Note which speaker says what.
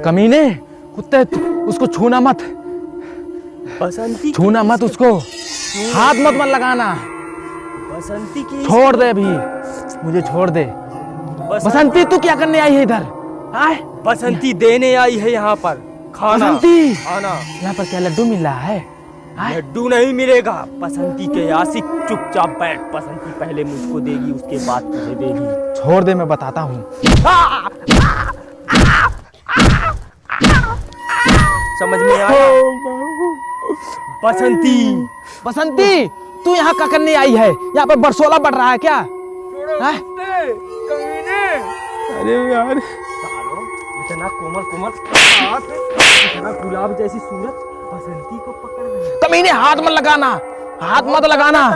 Speaker 1: कमीने, कुत्ते, उसको छूना मत।
Speaker 2: बसंती
Speaker 1: छूना मत उसको, हाथ मत लगाना।
Speaker 2: बसंती की
Speaker 1: छोड़ दे अभी, मुझे छोड़ दे। बसंती तू क्या करने आई है इधर? आए?
Speaker 2: बसंती देने आई है यहाँ पर खाना।
Speaker 1: बसंती,
Speaker 2: खाना।
Speaker 1: यहाँ पर क्या लड्डू मिल रहा है? आए?
Speaker 2: लड्डू नहीं मिलेगा। बसंती के आशिक चुपचाप बैठ। बसंती पहले मुझको देगी, उसके बाद तुझे देगी।
Speaker 1: छोड़ दे, मैं बताता हूँ।
Speaker 2: समझ में आया? बसंती,
Speaker 1: बसंती, तू यहाँ क्या करने आई है? यहाँ पर बरसोला बढ़ रहा है क्या? हैं? अरे यार,
Speaker 2: सालो, इतना कोमल कोमल हाथ, इतना गुलाब जैसी सूरत, बसंती को पकड़ रहा है।
Speaker 1: कमीने, हाथ मत लगाना, हाथ मत लगाना।